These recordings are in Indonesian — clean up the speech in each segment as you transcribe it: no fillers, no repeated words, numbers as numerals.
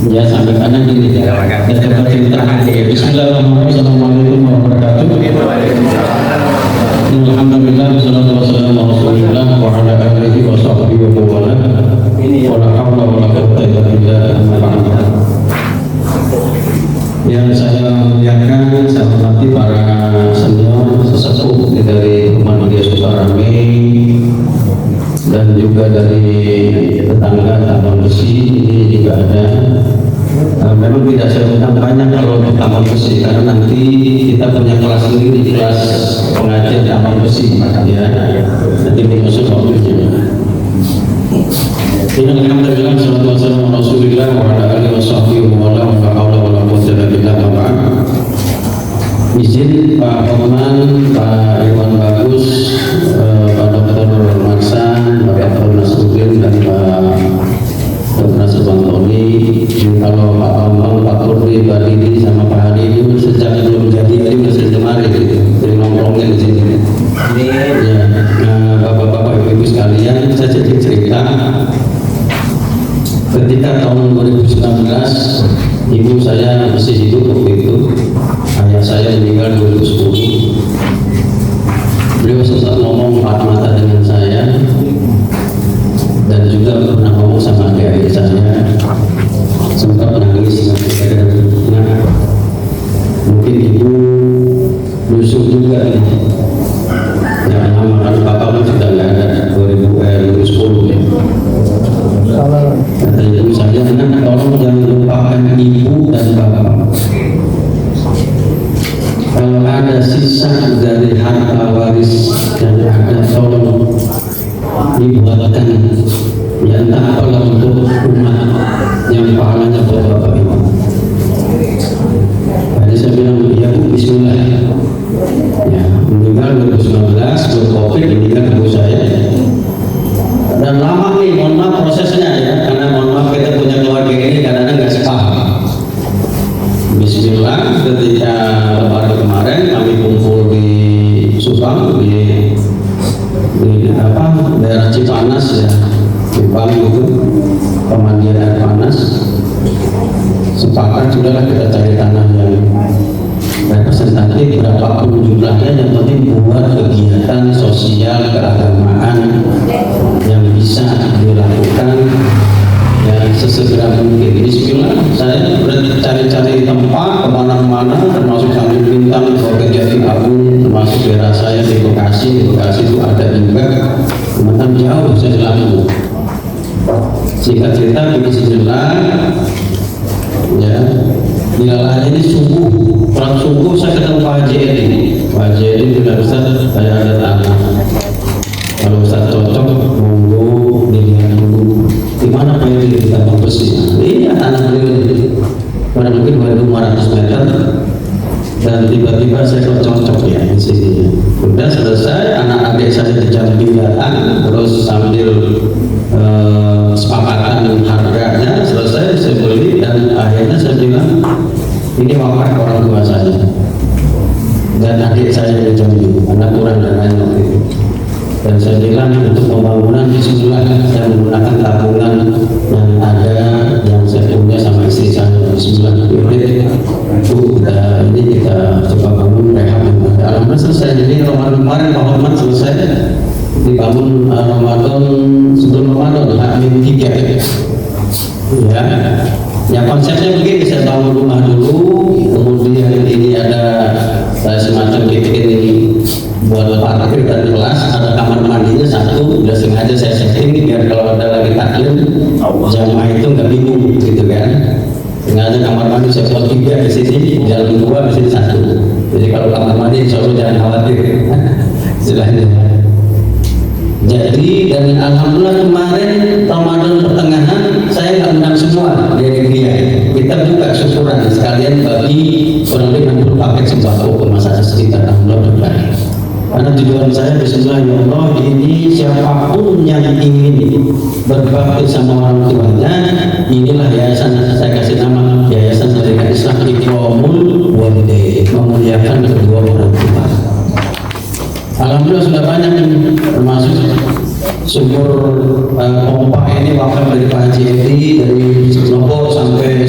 Ya sampai kanan ini ya. Dan coba ceritakan. Bismillahirrahmanirrahim. Assalamualaikum warahmatullahi wabarakatuh. Alhamdulillah wassalatu wassalamu ala Rasulillah wa ala alihi wa sahbihi wa wala. Wala haula wala quwwata illa billah. Yang saya muliakan, saya hormati para senior sesepuh dari Muhammadiyah Sukarame dan juga dari tetangga Taman Besi ini juga ada. Memang tidak saya undang banyak kalau untuk Taman Besi karena nanti kita punya kelas sendiri, kelas pengajian Taman Besi ya. Nanti dimasuk waktunya. Alhamdulillah sallallahu alaihi wasallam Rasulillah wa ala alihi washabbihi wa la haula wala quwwata illa billah. Izin Pak Oman, Pak Iwan Bagus, Pak Dr. Marsan, Pak Dr. Nasruddin dan Pak Dr. Nasir Bantoni. Kalau Pak Bambang, Pak Kurdi, Pak Didi sama Pak Hadi itu sejak belum jadi ini masih kemarin dari nongkrongnya di sini. Ya, Bapak-bapak Ibu sekalian, saya jadi cerita. Ketika tahun 2019 ibu saya masih hidup waktu itu, ayah saya meninggal 2010. Beliau sempat ngomong empat mata dengan saya dan juga pernah ngomong sama adik-adik saya, sempat menangis. Nah, mungkin ibu lusuh juga nih. Ya, nama kan bapak pun sudah nggak ada 2010 ya. Kata ibu saya, tolong jangan lupakan ibu dan bapak. Kalau ada sisa dari harta waris yang ada, tolong dibuatkan ya entah apalah untuk umat yang pahalanya buat bapak ibu. Jadi saya bilang, ya Bu, bismillah. Ya, meninggal 2019, COVID, meninggal ibu saya. Dan lama nih, mohon maaf prosesnya ya, karena mohon maaf kita punya keluarga ini kadang-kadang nggak sepaham. Bismillah, ketika lebaran kemarin kami kumpul di Subang di daerah Cipanas ya, Subang itu pemandian air panas. Sepakat sudahlah kita cari tanah yang representatif berapapun jumlahnya, yang penting buat kegiatan sosial keagamaan yang bisa dilakukan ya sesegera mungkin. Bismillah, saya cari-cari tempat kemana-mana, termasuk sambil bintang ke Jati Agung, termasuk daerah saya di Bekasi itu ada juga, teman jauh saya selalu. Singkat cerita, bismillah ya, dilalahnya ini kurang sungguh saya ketemu Pak Haji Edi. Pak Haji Edi bilang, Ustaz, saya ada tanah, kalau Ustaz cocok monggo dilihat dulu di mana Pak Edi di Taman Besi. Ini tanah beliau ini kurang lebih 2.500 meter dan tiba-tiba saya cocok ya di sini. Sudah selesai, anak adik saya di Jambi datang, terus sambil sepakatan harganya selesai, saya beli dan akhirnya saya bilang ini wakaf orang tua saya dan adik saya di Jambi, anak kurang dan lain waktu itu. Dan saya bilang untuk pembangunan bismillah, saya menggunakan tabungan yang ada yang saya punya sama istri saya. Bismillah, Bu, ini kita coba bangun rehab. Alhamdulillah selesai. Jadi Ramadan kemarin Pak Hormat selesai dibangun Ramadan sebelum Ramadan H-3 ya. Ya konsepnya begini, saya bangun rumah dulu, kemudian ini ada semacam bikin buat parkir dan kelas, ada kamar mandinya satu, udah sengaja saya setting biar kalau ada lagi taklim jamaah itu nggak bingung gitu kan. Sengaja kamar mandi saya buat 3 di sini, jalan 2 di sini 1. Jadi kalau kamar mandi insya Allah jangan khawatir istilahnya. Jadi dan alhamdulillah kemarin Ramadan pertengahan saya nggak undang semua dari dia. Kita buka syukuran sekalian bagi kurang lebih 60 paket sembako ke masyarakat sekitar. Alhamdulillah berbalik. Karena tujuan saya bismillah ya Allah, ini siapapun yang ingin berbakti sama orang tuanya, inilah yayasan, saya kasih nama Yayasan Pendidikan Islam Ikramul Walidain, memuliakan kedua orang tua. Alhamdulillah sudah banyak termasuk sumur pompa ini wakaf dari Pak Haji Edi dari Lombok sampai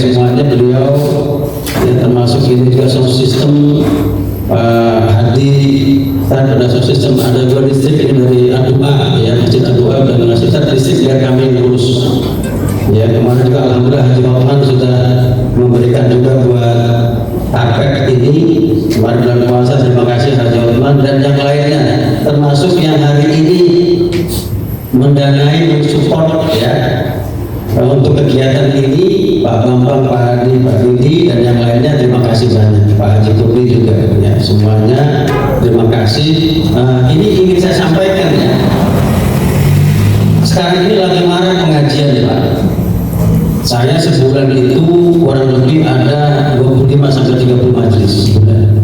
Kan ada sistem, ada 2 distrik ini dari A2A ya, Masjid A2A dan Masjid distrik biar kami lurus. Ya kemarin juga alhamdulillah Haji Maman sudah memberikan juga buat karpet ini kemarin bulan puasa. Terima kasih Haji Maman dan yang lainnya, termasuk yang hari ini mendanai, mensupport ya untuk kegiatan ini, Pak Bambang, Pak Hadi, Pak Didi dan yang lainnya. Terima kasih banyak, Pak Haji Kurni juga ya, semuanya terima kasih. Ini ingin saya sampaikan ya, sekarang ini lagi marak pengajian ya Pak. Saya sebulan itu kurang lebih ada 25-30 majelis sebulan.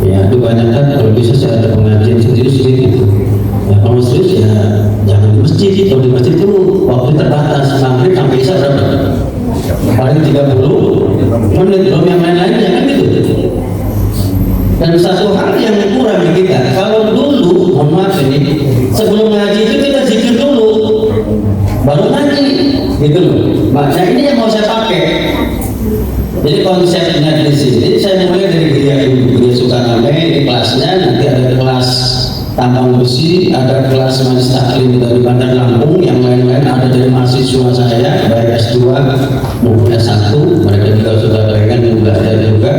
Ya, kebanyakan kalau bisa saya ada pengajian sendiri-sendiri. Ya, kalau serius ya jangan di masjid. Kalau di masjid itu waktu terbatas, maghrib sampai isya berapa? Paling 30 menit, belum yang lain-lain jangan gitu. Dan satu hal yang kurang di kita, kalau dulu, mohon maaf ini, sebelum ngaji itu kita zikir dulu, baru ngaji, gitu loh. Makanya ini yang mau saya pakai. Jadi konsepnya di sini, saya mulai dari Geria Sukarame, di kelasnya nanti ada kelas tambang besi, ada kelas majelis taklim dari Bandar Lampung, yang lain-lain ada dari mahasiswa saya, baik S2 maupun S1, mereka juga sudah berikan juga ada juga.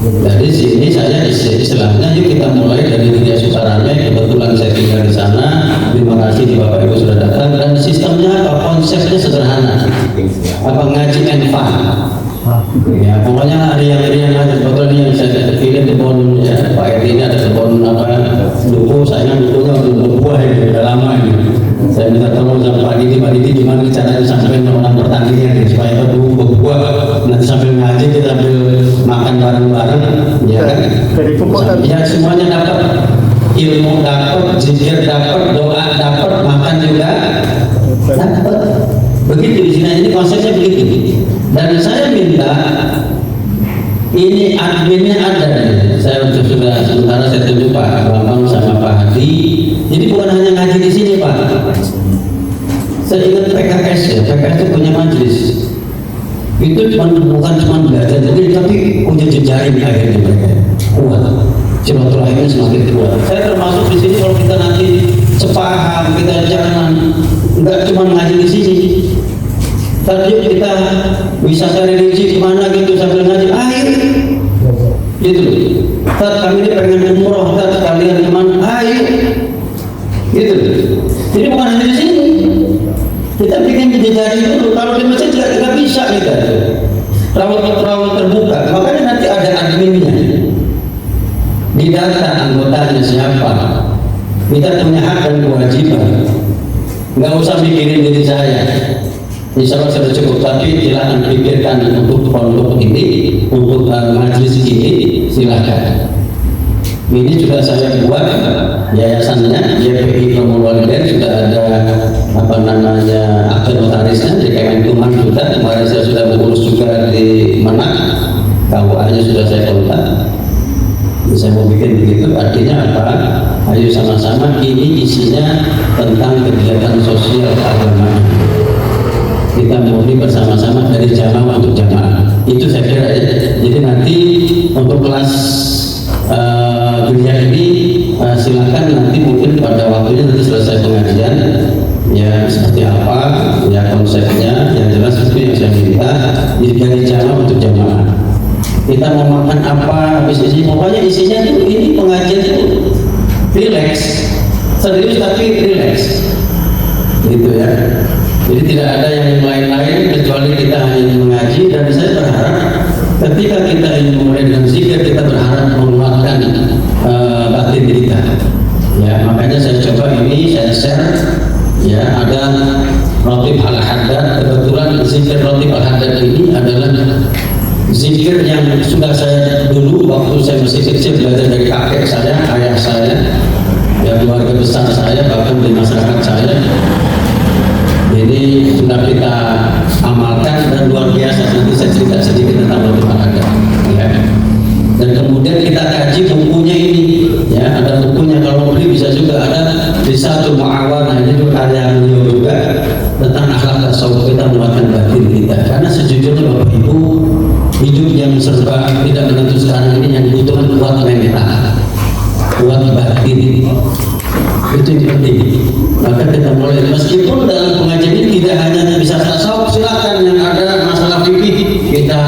Dari sini saya istilahnya yuk kita mulai dari Geria Sukarame, kebetulan saya tinggal di sana. Terima kasih di Bapak Ibu sudah datang. Dan sistemnya apa? Konsepnya sederhana. Apa ngaji and fun. Ya pokoknya ada yang aja. Betul yang saya terpilih kebun ya, Pak Edi ini ada kebun apa duku, saya dukunya buah ini udah lama ini. Saya minta tolong sama Pak Didi gimana caranya sampai orang pertandingan supaya buah nanti sambil ngaji kita sambil makan bareng-bareng ya kan. Ya semuanya dapat, ilmu dapat, zikir dapat, doa dapat, makan juga dapat. Begitu di sini, ini konsepnya begitu. Dan saya minta ini adminnya ada. Saya sudah sementara saya tunjuk Pak Bambang sama Pak Hadi. Jadi bukan hanya ngaji di sini Pak. Saya ingat PKS ya, PKS itu punya majelis. Itu bukan cuma belajar, tapi punya jejaring akhirnya mereka kuat. Silaturahimnya semakin kuat. Saya termasuk di sini kalau kita nanti sepaham, kita jangan nggak cuma ngaji di sini. Tadi kita wisata religi kemana gitu sambil ngaji air, gitu. Tad kami ini pengen umroh, tad kalian kemana air, gitu. Jadi bukan hanya di sini. Kita bikin jejaring dulu. Kalau di masjid tidak bisa kita. Rawat terbuka. Makanya nanti ada adminnya. Di data anggotanya siapa. Kita punya hak dan kewajiban. Nggak usah mikirin diri saya. Insya Allah sudah cukup, tapi silakan pikirkan untuk pondok ini, untuk majelis ini, silakan. Ini juga saya buat yayasannya, YPI Promowalidain sudah ada apa namanya akte notarisnya di Kemenkumham juga. Kemarin saya sudah mengurus juga di Menak, KUA-nya sudah saya kontak. Saya mau bikin begitu, artinya apa? Ayo sama-sama, ini isinya tentang kegiatan sosial keagamaan. Kita murni bersama-sama dari jamaah untuk jamaah. Itu saya kira ya. Jadi nanti untuk kelas gereja ini silakan nanti mungkin pada waktunya nanti selesai pengajian ya seperti apa ya konsepnya yang jelas itu yang saya minta dari jamaah untuk jamaah. Kita mau makan apa habis ini, pokoknya isinya itu ini pengajian itu relax, serius tapi relax, gitu ya. Jadi tidak ada yang lain-lain kecuali kita hanya mengaji. Dan saya berharap ketika kita ingin memulai dengan zikir, kita berharap menguatkan batin kita. Ya, makanya saya coba ini saya share. Ya, ada Ratib Al-Haddad. Kebetulan zikir Ratib Al-Haddad ini adalah zikir yang sudah saya dulu waktu saya masih kecil belajar dari kakek saya, ayah saya, ya keluarga besar saya, bahkan di masyarakat saya. Ini sudah kita amalkan dan luar biasa. Nanti saya cerita sedikit tentang Ratib Al-Haddad. Ya. Dan kemudian kita kaji bukunya ini. Ya, ada bukunya kalau beli bisa juga ada di satu Mu'awanah ini juga karya beliau juga tentang akhlak tasawuf kita menguatkan batin kita. Karena sejujurnya Bapak Ibu hidup yang serba tidak menentu sekarang ini yang dibutuhkan kuat mental. diri. Itu yang penting. Maka kita mulai, meskipun dalam pengajian ini tidak hanya bisa tasawuf, silakan yang ada masalah fikih kita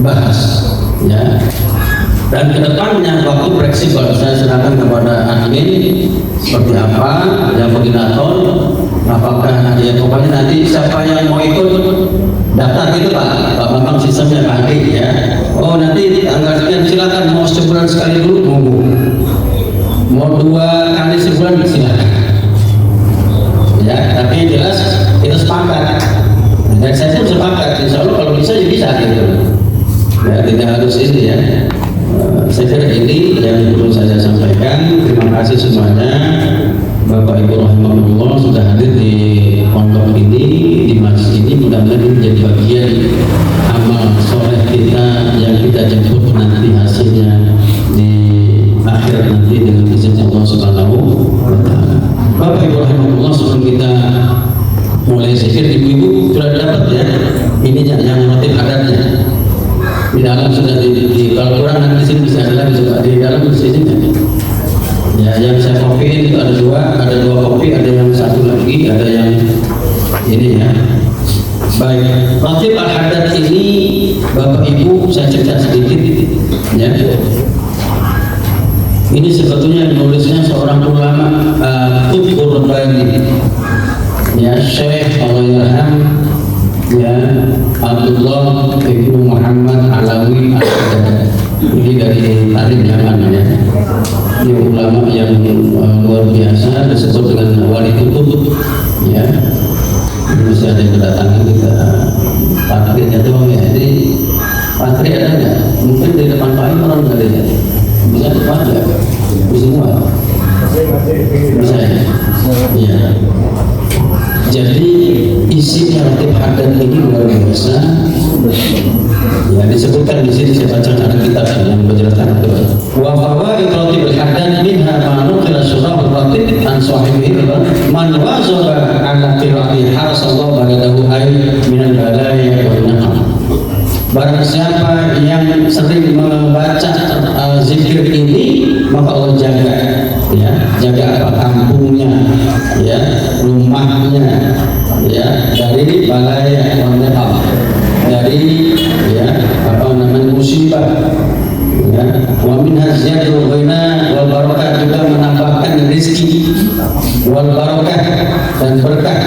bahas, ya. Dan kedepannya waktu fleksibel, saya serahkan kepada admin seperti apa, yang koordinator, apakah ya pokoknya nanti siapa yang mau ikut daftar gitu Pak Bambang sistemnya Pak Adi, ya. Oh nanti tanggal sekian silakan, mau sebulan sekali dulu monggo, mau 2 kali sebulan silakan, ya. Tapi yang jelas kita sepakat, dan saya pun sepakat, insya Allah kalau bisa ya bisa gitu, ya tidak harus ini ya. Saya kira ini yang perlu saya sampaikan. Terima kasih semuanya, Bapak Ibu rahimahullah sudah hadir di pondok ini, di masjid ini. Mudah-mudahan ini menjadi bagian amal soleh kita yang kita jemput nanti hasilnya di akhir nanti dengan izin Allah Subhanahu wa Ta'ala. Bapak Ibu rahimahullah, sebelum kita mulai zikir, ibu-ibu sudah dapat ya ini yang motif adatnya. Di dalam sudah di kalau kurang nanti sini bisa ada lagi juga di dalam di sini. Ya, yang saya kopiin itu ada 2 kopi, ada yang 1 lagi, ada yang ini ya. Baik, motif al-hadat ini Bapak Ibu saya cerita sedikit ya. Ini sebetulnya nulisnya seorang ulama Qutbur Rabbani, ya, Syekh Allahyarham, ya, Abdullah Ibnu Muhammad Alawi Al-Haddad. Ini dari Tarim Yaman ya. Ini ulama yang luar biasa, disebut dengan wali kutub ya. Ini masih ada yang kedatangan kita patrinya doang ya. Jadi patri ada nggak? Mungkin di depan Pak orang nggak ada ya. Bisa depan ya? Bisa semua? Bisa ya? Iya. Jadi isi motif hadat ini luar biasa. Ya disebutkan di sini, saya baca ada kitab yang menjelaskan itu. Wa fawaid ratib al-hadat minha ma nuqila surah ratib an sahibihi man wazaba ala qira'ati harasallahu baladahu ay min al-balaya wal naqam. Barang siapa yang sering membaca zikir ini, maka Allah jaga, ya, jaga apa, kampungnya, ya, rumahnya, ya, dari balaya wal naqam, dari ya apa namanya musibah, ya. Wa min hazziyadul ghina wal barakah, juga menambahkan rezeki wal barakah dan berkah.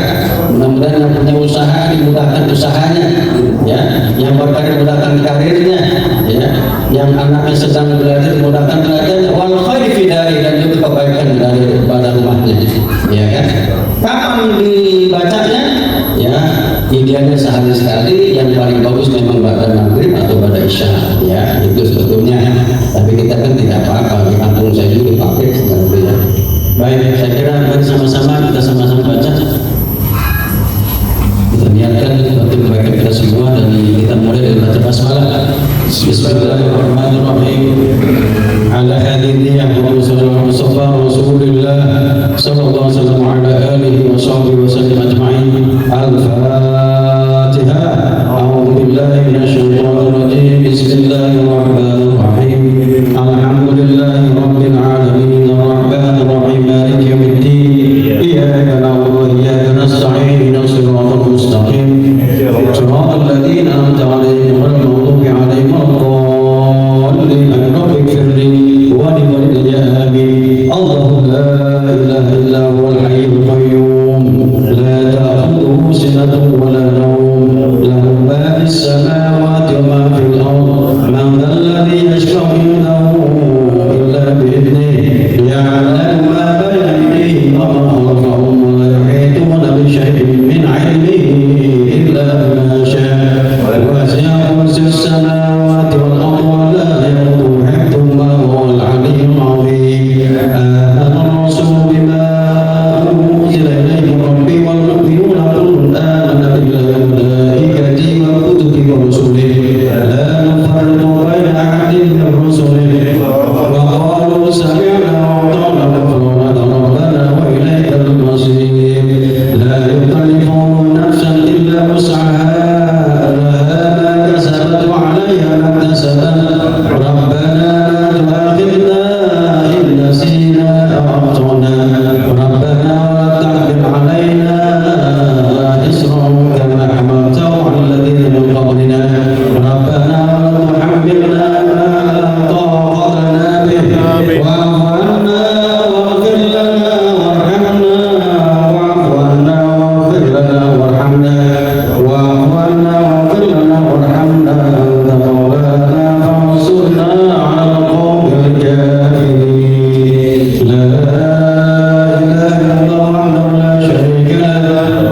Mudah-mudahan yang punya usaha dimudahkan usahanya, ya, yang berkah dimudahkan karirnya, ya, yang anaknya sedang belajar dimudahkan belajarnya, wal khair fi dari, dan juga kebaikan dari pada rumahnya, ya kan. Kapan dibacanya? Ya, idealnya sehari sekali, yang paling bagus memang pada maghrib atau pada isya, ya, itu sebetulnya. Tapi kita kan tidak apa-apa, di kampung saya juga dipakai sebenarnya. Baik, saya kira mari sama-sama kita sama-sama baca. Kita niatkan untuk kebaikan kita semua, dan kita mulai dari baca basmalah. Bismillahirrahmanirrahim. Ala hadhihi Muhammad Mustafa Rasulullah sallallahu alaihi wasallam ala alihi wa sahbihi wa sallam ajma'in. Al-Fatihah. A'udzu billahi minasyaitonir rajim. Bismillahirrahmanirrahim. Alhamdulillahi rabbil alamin arrahmanir rahim maliki yaumiddin. Iyyaka na'budu wa iyyaka nasta'in. Ihdinas siratal mustaqim. Siratal ladzina an'amta 'alaihim ghairil maghdubi 'alaihim waladdallin. Rabbi ighfirli wa li walidayya amin. Allahu la ilaha illa huwal hayyul qayyum. La ta'khudhuhu sinatun wa la nawm. Lahu ma fis samawati wa ma fil ardh. Man dhal ladzi yashfa'u 'indahu illa bi'idhnihi. Ya'lamu ma bayna aydihim wa ma khalfahum wa la yuhituna bi shay'in min 'ilmihi illa bima sha'a. Wasi'a kursiyuhu عنا واغفر لنا وارحمنا أنت مولانا فانصرنا على القوم الكافرين. لا إله إلا الله وحده لا شريك له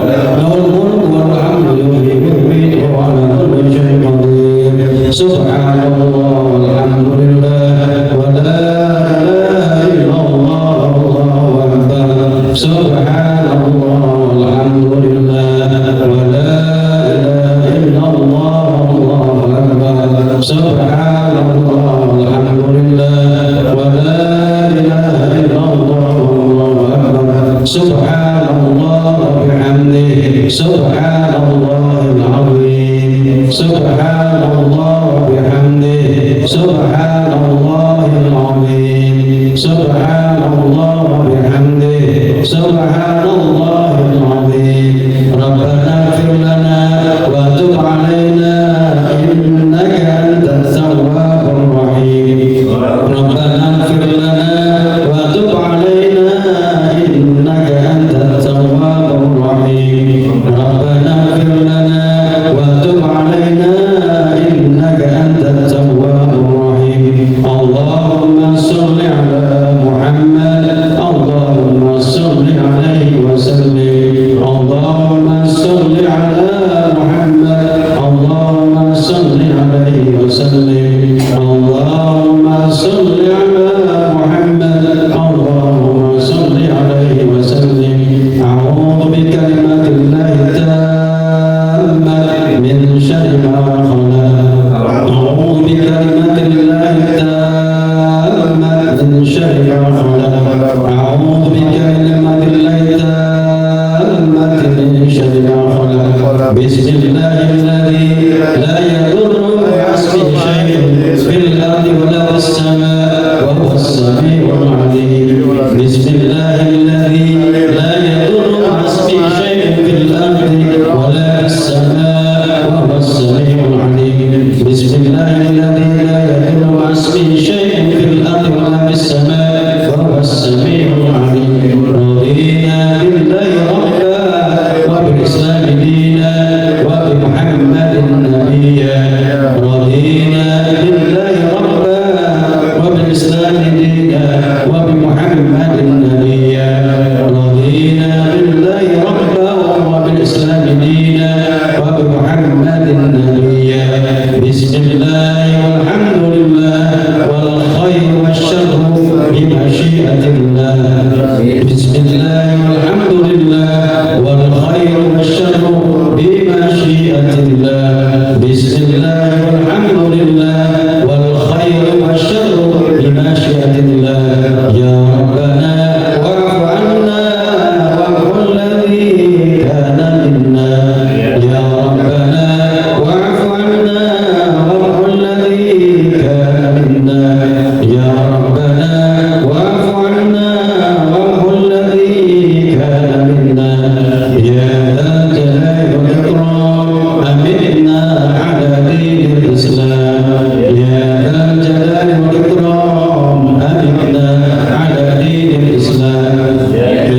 له الملك والحمد يحيي ويميت وهو على كل شيء قدير. سبحان الله والحمد لله ولا إله إلا الله والله أكبر. سبحان الله والحمد لله ولا إله إلا الله والله أكبر. سبحان الله والحمد لله ولا إله إلا الله والله أكبر. سبحان الله وبحمده سبحان الله العظيم. سبحان الله وبحمده سبحان الله العظيم. سبحان الله وبحمده سبحان الله العظيم. ربنا اغفر لنا وتب علينا إنك أنت التواب الرحيم. ربنا اغفر لنا وتب علينا إنك أنت التواب الرحيم. ربنا اغفر لنا وتب علينا إنك أنت التواب الرحيم. اللهم صل على محمد اللهم صل عليه وسلم. اللهم صل على محمد اللهم صل عليه وسلم. اللهم صل على محمد اللهم صل عليه وسلم. أعوذ بكلمات الله التامة من شر ما خلق. أعوذ بكلمات الله التامة من شر ما خلق. أعوذ بكلمات الله التامة من شر ما خلق. بسم الله الذي لا يضر مع اسمه شيء في الأرض ولا في السماء وهو السميع العليم. بسم الله الذي لا يضر مع اسمه شيء في الأرض ولا في السماء وهو السميع العليم. بسم الله الذي لا يضر مع اسمه شيء في الأرض ولا في السماء وهو السميع العليم. رضينا بالله ربا وبالإسلام دينا وبمحمد نبيا. رضينا بالله ربا وبالإسلام دينا وبمحمد نبيا. رضينا بالله ربا وبالإسلام دينا وبمحمد نبيا. بسم الله والحمد لله والخير والشر بمشيئة الله. بسم الله والحمد لله والخير والشر بمشيئة الله. بسم الله والحمد لله والخير والشر بمشيئة الله. يا ربنا واعف عنا واعف الذي كان منا. يا ربنا واعف عنا واعف الذي كان منا. يا ربنا واعف عنا واعف الذي كان منا. يا ذا الجلال والإكرام أمتنا على دين الإسلام. يا ذا الجلال والإكرام أمتنا على دين الإسلام.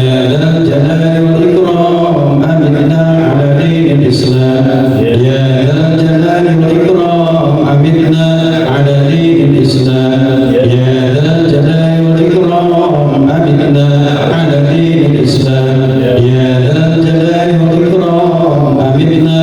يا ذا الجلال والإكرام أمتنا على دين الإسلام. يا ذا الجلال والإكرام أمتنا على دين الإسلام. يا ذا الجلال والإكرام أمتنا على دين الإسلام. يا ذا الجلال والإكرام أمتنا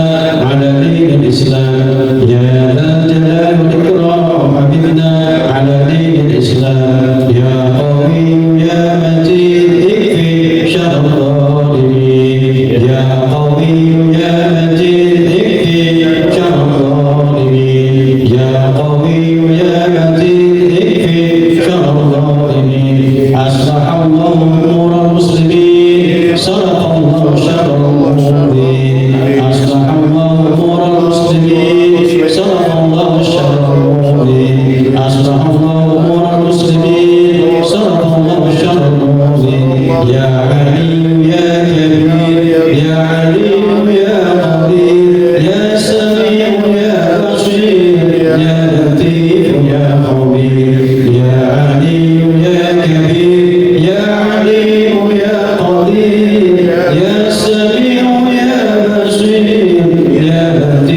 على دين الإسلام. يا ذا الجلال والإكرام أمتنا على دين الإسلام. يا قوي يا متين اكفي شر الظالمين. يا قوي يا متين اكفي شر الظالمين. يا قوي يا متين اكفي شر الظالمين. أصلح الله أمور المسلمين صدق الله شر المؤمنين. أصلح الله أمور المسلمين صدق الله شر المؤمنين. أصلح الله أمور المسلمين صدق الله شر المؤمنين. يا عليم يا كبير يا عليم يا قدير يا سميع يا بصير يا لطيف يا خبير. يا عليم يا كبير يا عليم يا قدير يا سميع يا بصير يا لطيف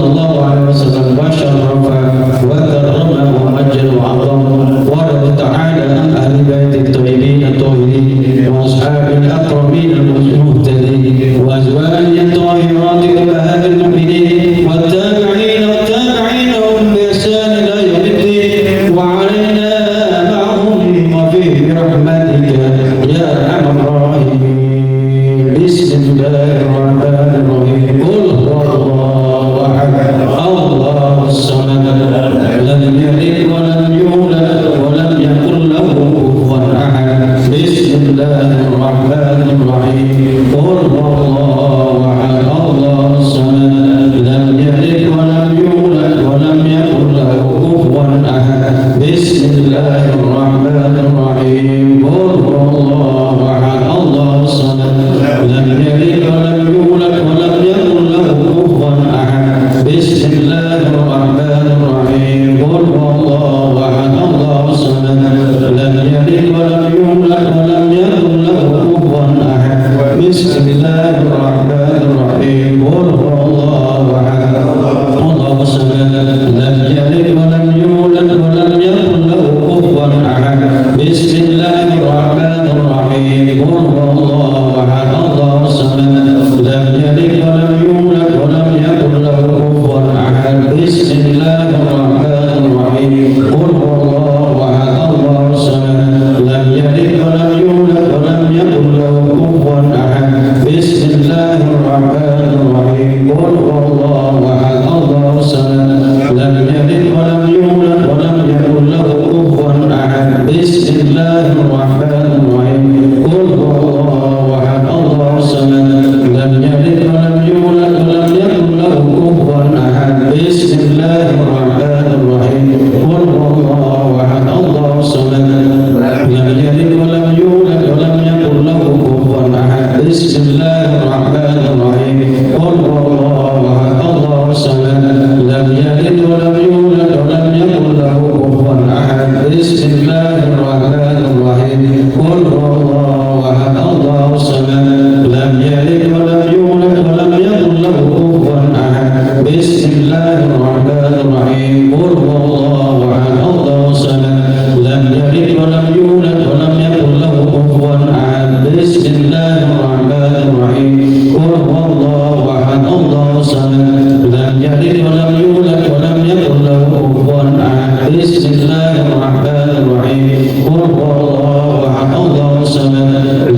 يلد ولم يولد ولم يكن له كفوا أحد. بسم الله الرحمن الرحيم. قل هو الله أحد الله الصمد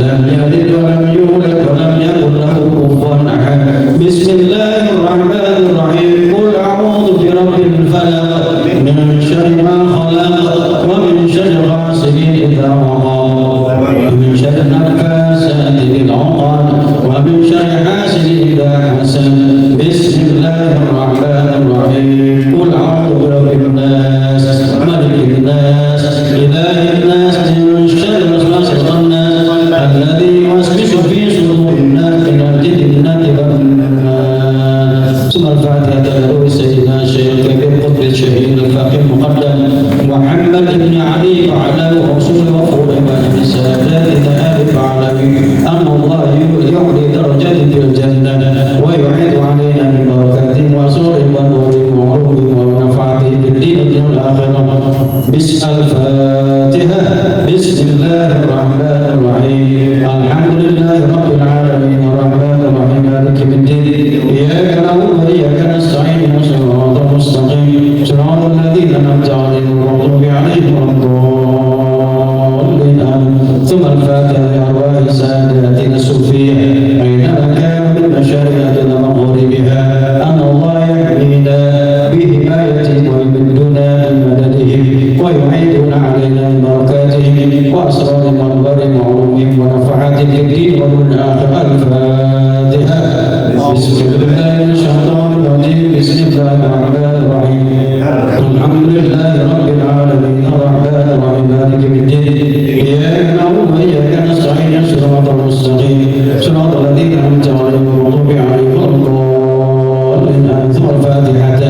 لم يلد ولم يولد ولم يكن له كفوا أحد. بسم الله الرحمن الرحيم. قل أعوذ برب الفلق من شر ما خلق ومن شر غاسق إذا وقب ومن شر النفاثات في العقد ومن شر حاسد إذا حسد. بسم الله الرحمن الرحيم. قل أعوذ برب الناس ملك الناس إله الناس من شر الوسواس الخناس الذي يوسوس في صدور الناس من الجنة والناس. ثم الفاتحة له سيدنا الشيخ الكبير قطب الشهيد الفقيه المقدم محمد بن علي وعلى رسول وفور من السادات ذهاب فعلوي أن الله يعلي درجات في الجنة ويعيد علينا من بركاته وسرور ونور وعروض ونفعته في الدين والآخرة. بسم الفاتحة. بسم الله الرحمن الرحيم. الحمد لله رب العالمين الرحمن الرحيم مالك يوم الدين إياك نعبد وإياك نستعين صراط المستقيم صراط الذين أنعمت عليهم غير المغضوب عليهم ولا الضالين آمين. ثم الفاتحة لأرواح ساداتنا الصوفية أينما كانوا من مشارقنا ومغربها أن الله يحمينا بهدايتهم ويمدنا بمددهم ويعيدنا علينا ببركاتهم وأسرار منبرهم وعلومهم ونفعاتهم في الدين والآخرة. الفاتحة. بسم الله الشيطان الرجيم. بسم الله الرحمن الرحيم. الحمد لله رب العالمين الرحمن الرحيم مالك يوم الدين إياك نعبد وإياك نستعين صراط المستقيم صراط الذين أنعمت عليهم غير المغضوب عليهم ولا الضالين آمين. ثم الفاتحة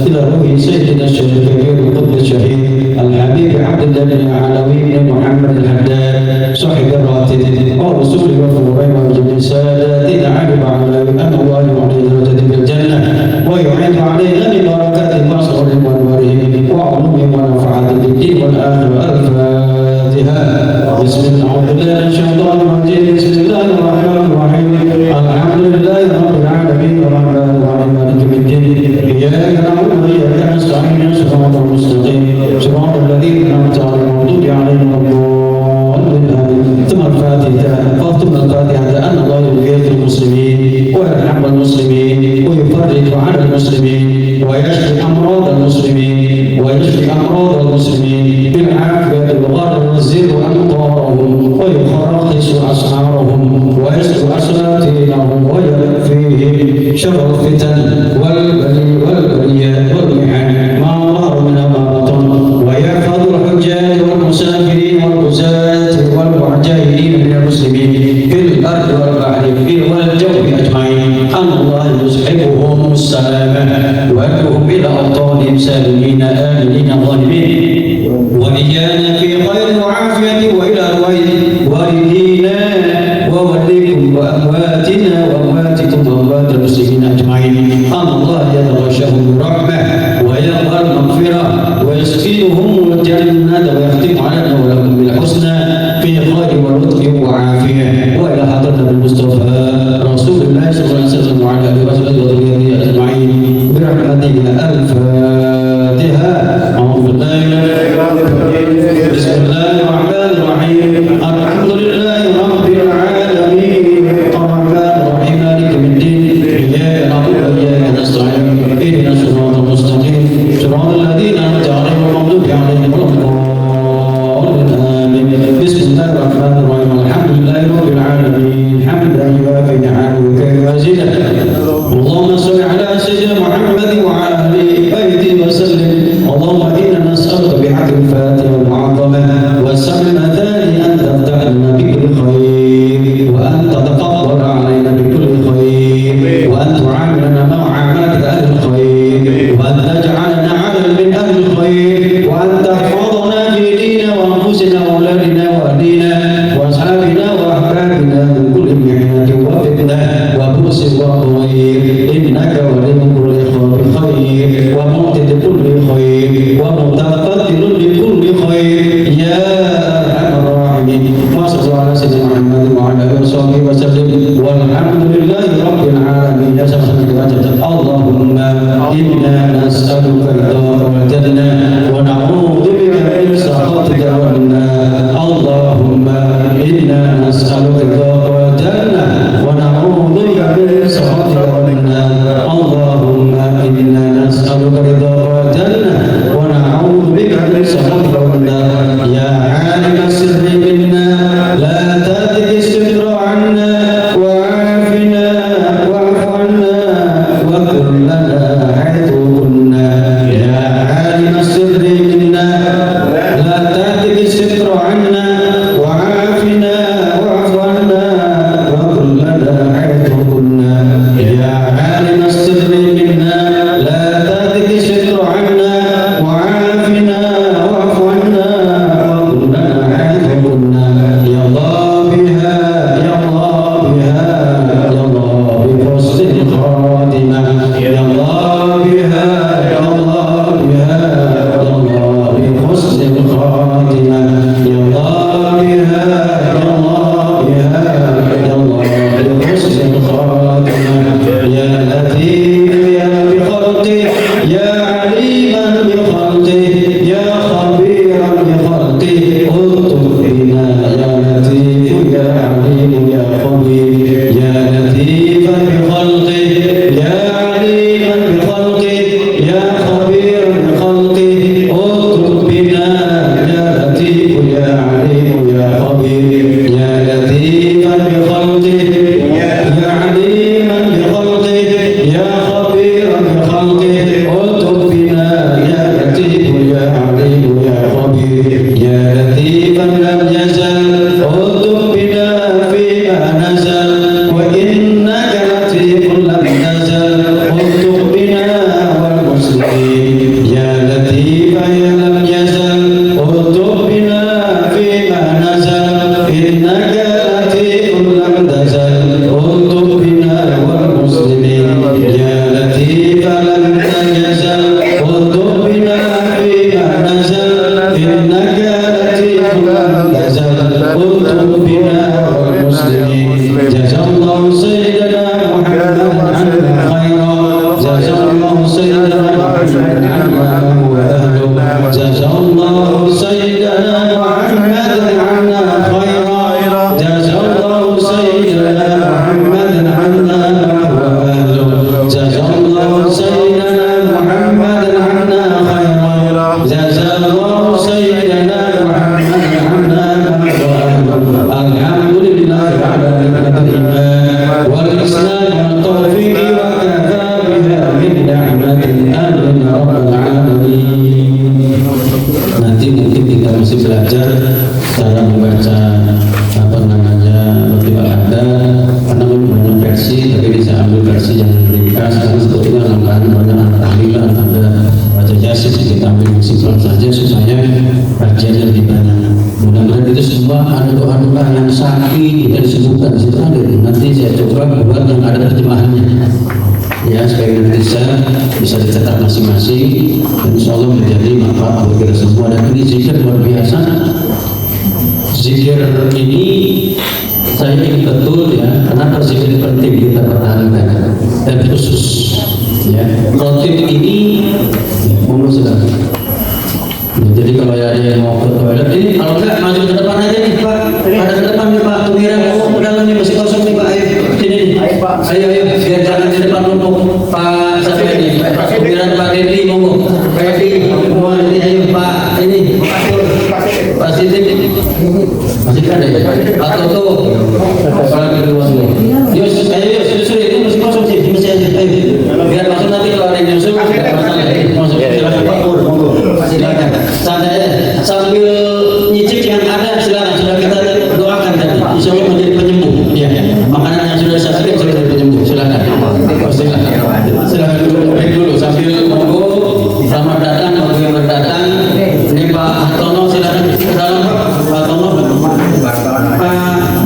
إلى روح سيدنا الشيخ الكبير القطب الشهيد الحبيب عبد الله بن علوي بن محمد الحداد صاحب الراتب ورسول وفورين وجميع ساداتنا علم على أن الله يعطي درجة في الجنة ويعين علينا ببركات مصر وانوارهم وعلومهم ونفعات في الدين والآخرة. الفاتحة. بسم الله الشيطان الرجيم. بسم الله الرحمن الرحيم. الحمد لله رب العالمين الرحمن الرحيم مالك يوم الدين إياك نعبد وإياك نستعين صراط المستقيم صراط الذين أنعمت عليهم غير المغضوب عليهم ولا الضالين. ثم الفاتحة. ثم الفاتحة أن الله يغفر المسلمين ويرحم المسلمين ويفرج عن المسلمين ويشفي أمراض المسلمين بالعافية ويغزل أمطارهم ويخرقص أسعارهم ويسر أسلاتهم ويكفيهم شر الفتن والبليات والمحن ما ظهر منها ما بطن ويحفظ الحجاج والمسافرين والغزاة والمعتادين من المسلمين في الأرض والبحر والجو أجمعين. أن الله يصحبهم السلامة ويدعوهم إلى أوطانهم سالمين آمنين ظالمين وإيانا في خير وعافية وإلى والدينا ووالديكم وأمواتنا وأمواتكم وأموات المسلمين أجمعين. أن الله يتغشهم برحمة ويرضى المغفرة ويسكنهم الجنة ويختم علينا ولكم بالحسنى في خير ولطف وعافية. وإلى حضرة المصطفى رسول الله صلى الله عليه وسلم وعلى آله وصحبه وذريته أجمعين برحمته. الفاتحة. أعوذ بالله من الشيطان الرجيم. بسم الله الرحمن الرحيم. الحمد لله رب العالمين الرحمن الرحيم مالك يوم الدين إياك نعبد وإياك نستعين اهدنا الصراط المستقيم صراط الذين أنعمت عليهم غير المغضوب عليهم ولا الضالين آمين. بسم الله الرحمن الرحيم. الحمد لله رب العالمين حمدا يوافي نعمه ويزيده. اللهم صل على سيدنا محمد وعلى آل بيته وسلم. اللهم إنا نسألك بحق الفاتحة المعظمة والسبع المثاني أن تفتح لنا بكل خير وأن تتفضل علينا بكل خير وأن تعاملنا مع عاملة أهل الخير وأن تجعلنا عمل من أهل الخير وأن تحفظنا في ديننا وأنفسنا وأولادنا وأهلنا وأصحابنا وأحبابنا من كل محنة وفتنة وبؤس وضيق إنك ولي كل خير ومعطي كل خير ومتقدر لكل خير يا أرحم الراحمين. وصلى الله على سيدنا محمد وعلى آله وصحبه وسلم والحمد لله رب العالمين. اللهم nas'aluka ridha wal jannah wa na'udzu bika min sakhatika wan nar ya alim as-sirri minna la tadhi sirra 'anna wa 'afina wa'fu 'anna wa qul lana haythu kunna ya alim as-sirri minna la tadhi sirra 'anna wa 'afina wa'fu 'anna wa qul lana haythu kunna ya alim as-sirri minna la tadhi sirra 'anna wa 'afina wa'fu 'anna wa qul lana haythu kunna ya Allah biha ya Allah biha ya Allah bi husnil khatimah ya Allah biha ya Allah biha ya Allah bi husnil khatimah ya Allah biha ya Allah biha ya Allah bi husnil khatimah ya latif ya bi khalqi ya aliman bi khalqi ya khabiran bi khalqi utub bina ya latif ya alim ya khabir ya latifan bi khalqi ya aliman bi khalqi ya khabiran bi khalqi utub bina ya latif ya alim ya khabir ya latifan bi khalqi ya aliman bi khalqi ya khabiran bi khalqi utub bina ya latif ya alim ya khabir ya latifan lam yazal utub bina fima nazal wa innaka latifun lam nazal utub bina wal muslimin ya latifan ya lam yazal utub bina fima nazal innaka latifun lam nazal utub bina wal muslimin ya latifan lam yazal utub bina fima nazal innaka latifun lam nazal utub bina wal muslimin jazallahu sayyidina Muhammadan khairan jazallahu sayyidina Muhammadan wa ahlahu jazallahu sayyidina Muhammadan anna khairan jazallahu sayyidina Muhammadan anna wa ahlahu jazallahu sayyidina Muhammadan anna khairan jazallahu sayyidina Muhammadan anna wa ahlahu alhamdulillahi ala ni'matil iman wal islam wal tawfiq wa kafa biha min ni'matin amin ya rabbal alamin. Nanti mungkin kita masih belajar cara membaca apa namanya Roti Al-Ada karena memang banyak versi, tapi bisa ambil versi yang ringkas karena sebetulnya langkahan banyak anak tahlilan ada baca Yasin, kita ambil yang simpel saja supaya kajiannya lebih banyak. Mudah-mudahan itu semua ada doa-doa yang sakit dan disebutkan di situ ada. Nanti saya coba buat yang ada terjemahannya ya supaya nanti bisa dicetak masing-masing dan insya Allah menjadi manfaat bagi kita semua. Dan ini zikir luar biasa. Zikir ini saya ingin betul ya, kenapa zikir penting kita pertahankan dan khusus ya. Rotib ini monggo silakan. Jadi kalau ada yang mau ke toilet ini, kalau enggak maju ke depan aja nih Pak. Ada ke depan nih Pak. Tumiran ngomong ke dalam nih masih kosong nih Pak. Ayo sini nih. Ayo biar jangan di depan numpuk Pak satu ini. Tumiran Pak Dedi monggo. Pak Dedi semua ini ayo Pak ini. Pak Siti masih ada ya. Pak Toto. Kalau kedua nih. Yus ayo sudah ini masih kosong sih. Masih aja. Ayo. Biar masuk nanti kalau ada yang nyusul enggak masalah. Masuk silakan Pak Pur monggo. Silakan. Sambil nyicip yang ada silakan sudah kita doakan tadi insya Allah menjadi penyembuh ya. Makanan yang sudah disajikan sudah menjadi penyembuh silakan dulu sambil monggo selamat datang bagi yang berdatang ini Pak Hartono silakan ke dalam Pak Hartono. Pak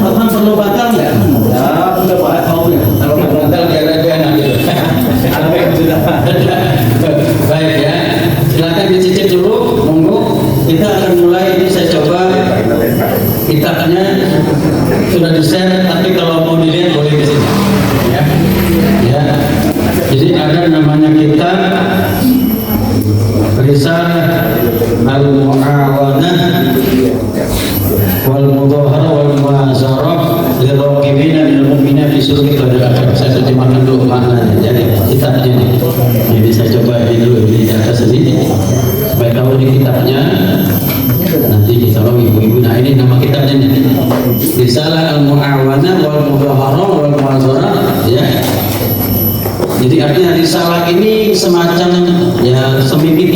Hartono perlu bantal nggak? Ya sudah Pak Hartono ya kalau bantal biar lebih enak gitu. Baik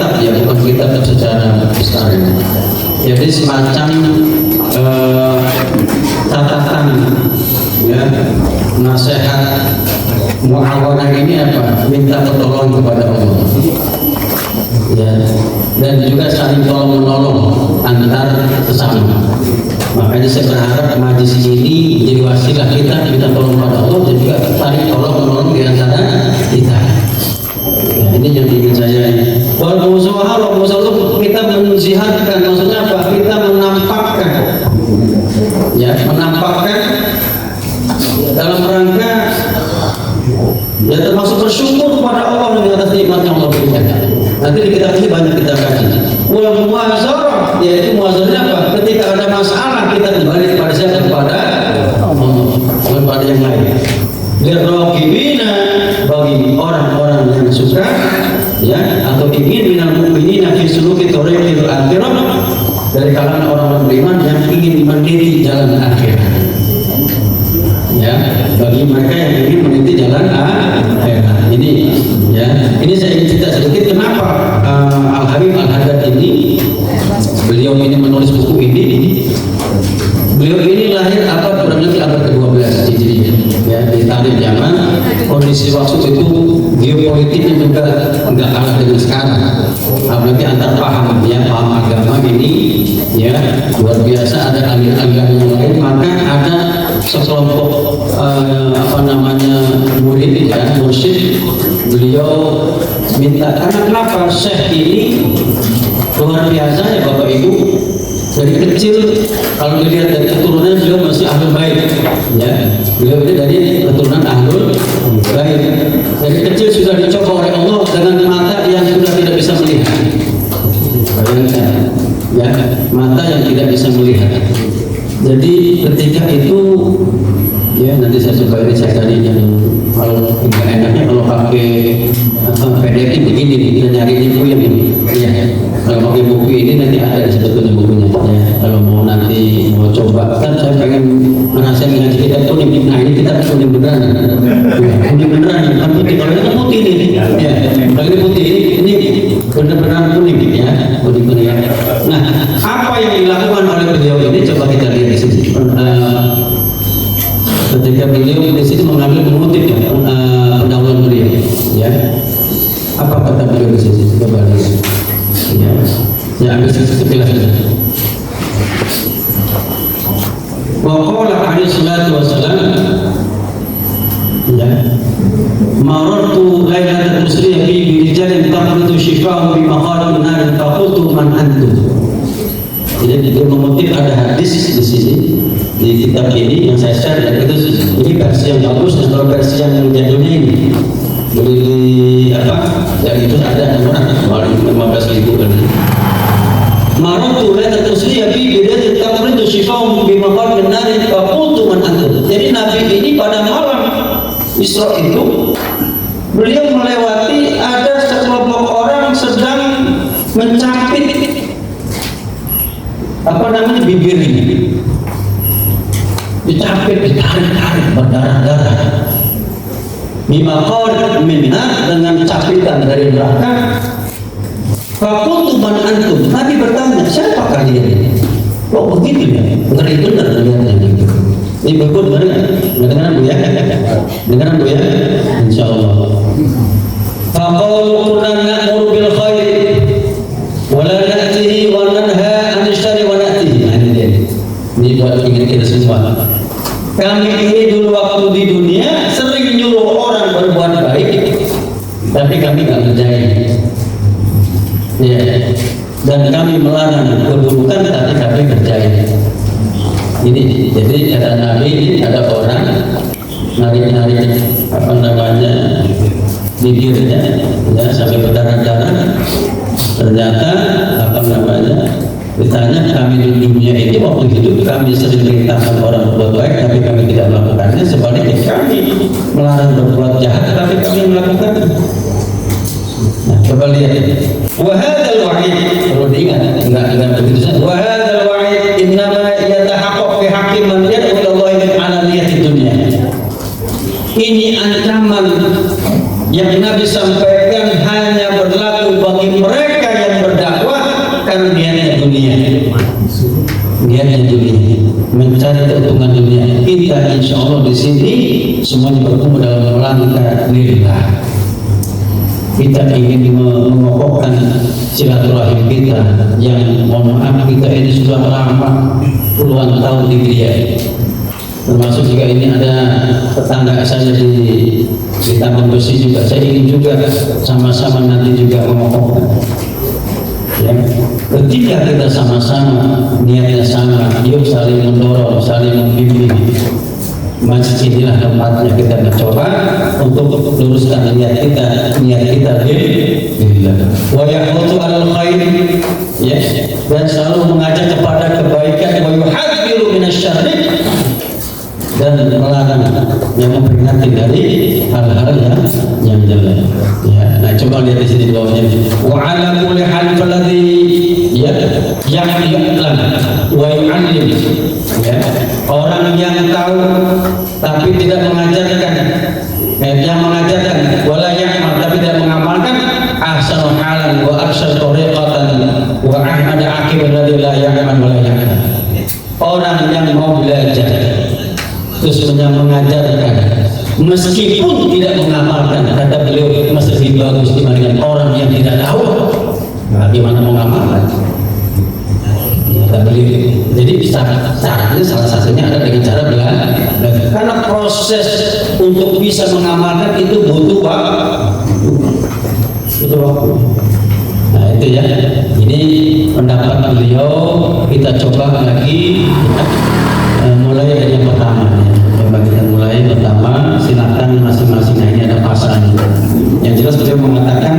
kitab ya, bukan kitab secara besar. Jadi semacam catatan ya, nasihat muawanah ini apa? Minta pertolongan kepada Allah. Ya, dan juga saling tolong menolong antar sesama. Makanya saya berharap majlis ini jadi wasilah kita minta tolong kepada Allah dan juga saling tolong menolong di antara kita. Ya, ini yang ingin saya. Walaupun kita menziharkan, maksudnya apa? Kita menampakkan, ya, menampakkan dalam rangka ya termasuk bersyukur kepada Allah dengan atas nikmat yang Allah berikan. Nanti di kitab ini banyak kita kaji. Wal muwazarah, yaitu muwazarahnya apa? Ketika ada masalah kita kembali kepada siapa? Kepada Allah, bukan pada yang lain. Lirraqibina, bagi orang-orang yang suka ya atau ingin minal mu'minina fi suluki thariqil akhirah, dari kalangan orang-orang beriman yang ingin meniti jalan akhirat. Ya, bagi mereka yang ingin meniti jalan akhirat. Ini ya, ini saya ingin cerita sedikit kenapa Al-Habib Al-Haddad ini, beliau ini menulis buku ini. Beliau ini lahir abad ke-12 Hijriah ya, di tarikh zaman. Kondisi waktu itu geopolitiknya juga enggak kalah dengan sekarang, apalagi antar paham ya, paham agama ini ya luar biasa. Ada aliran yang lain, maka ada sekelompok murid ya, mursyid. Beliau minta, karena kenapa? Syekh ini luar biasa ya Bapak Ibu. Dari kecil kalau dilihat dari keturunan beliau masih ahlul bait ya. Beliau ini dari keturunan ahlul bait. Dari kecil sudah dicoba oleh Allah dengan mata yang sudah tidak bisa melihat. Bayangkan ya, mata yang tidak bisa melihat. Jadi ketika itu ya, nanti saya coba ini saya cari yang kalau enaknya kalau pakai PDF begini kita nyari buku yang ini ya. Kalau pakai buku ini nanti ada sebetulnya bukunya ya. Kalau mau nanti mau coba, kan saya pengen ngerasain ngaji kita kuning. Nah ini kita kuning beneran ya, kuning beneran kan putih. Kalau ini kan putih nih ya, kalau ini putih ini benar-benar kuning ya, kuning ya. Nah, apa yang dilakukan oleh beliau ini coba kita lihat di sini. Ketika beliau di sini mengutip ya, pendahuluan beliau ya, apa kata beliau di sini? Coba lihat ya, ambil sekilas saja. Wa qala alaihi salatu wassalam ya, marartu lailatal musriya bi rijalin taqridu shifa'u bi maqarin nar faqultu man antum. Jadi dia mengutip ada hadis di sini di kitab ini yang saya share dan itu ini versi yang bagus, dan kalau versi yang jadulnya ini beli apa? Yang itu ada orang 15.000 kan. Maratu la tatusliya bi bidatil taqridu shifa'u bi maqarin nar faqultu man antum. Jadi Nabi ini pada malam Isra itu beliau melewati ada sekelompok orang sedang mencapit apa namanya bibir ini, dicapit, ditarik-tarik berdarah-darah. Bimaqar minna, dengan capitan dari neraka. Faqultu man antum. Nabi bertanya, siapa kalian? Kok begitu ya? Ngeri benar melihatnya gitu. Ini betul benar nggak? Dengaran Bu ya? Dengaran Bu ya? Insyaallah. Faqalu kunna na'muru bil khair wa la na'tihi wa nanha an syarri wa na'tihi. Ini buat ingat kita semua. Kami ini dulu waktu di dunia sering nyuruh orang berbuat baik, tapi kami nggak kerjain. Ya. Dan kami melarang keburukan, tapi kami kerjain. Ini jadi kata Nabi ini ada orang narik-narik apa namanya bibirnya ya sampai berdarah-darah. Ternyata apa namanya ditanya, kami di dunia ini waktu hidup kami sering perintahkan orang berbuat baik, tapi kami tidak melakukannya. Sebaliknya kami melarang berbuat jahat, tapi kami melakukannya. Nah, coba lihat. Wahadal wa'id, perlu diingat, enggak begitu saja. Wahadal wa'id innama yatahaqqaq fi haqqi man yad'u ila Allah min alaniyati dunya. Ini ancaman yang Nabi sampaikan hanya berlaku bagi mereka niatnya dunia, mencari keuntungan dunia. Kita insya Allah di sini semuanya berkumpul dalam rangka lillah. Kita ingin mengokohkan silaturahim kita yang mohon maaf kita ini sudah lama puluhan tahun dibiayai. Termasuk juga ini ada tetangga saya di Taman Besi juga, saya ingin juga sama-sama nanti juga mengokohkan. Ya, ketika kita sama-sama niatnya sama, yuk saling mendorong, saling membimbing. Masjid inilah tempatnya kita mencoba untuk luruskan niat kita billah. Wa yahuddu 'alal khair, ya, dan selalu mengajak kepada kebaikan, wa yuhaddziru minasyarri, dan melarang yang memperingatkan dari hal-hal yang jelek. Ya, nah coba lihat di sini di bawahnya. Wa 'ala kulli hal alladhi ya'lam wa yu'allim. Ya, orang yang tahu tapi tidak mengajarkan, yang mengajarkan wala ya'mal tapi tidak mengamalkan, ahsanu halan wa ahsanu tariqatan wa ahmad aqib alladhi la ya'mal wa la ya'mal. Orang yang mau belajar terus mengajarkan meskipun tidak mengamalkan, kata beliau masih lebih bagus dibandingkan orang yang tidak tahu. Bagaimana mengamalkan? Kata beliau. Jadi caranya salah satunya ada dengan cara belajar. Karena proses untuk bisa mengamalkan itu butuh waktu. Nah itu ya. Ini pendapat beliau. Kita coba lagi. Mulai dari yang pertama ya. Coba kita mulai pertama, silakan masing-masing. Nah ini ada pasangan. Yang jelas beliau mengatakan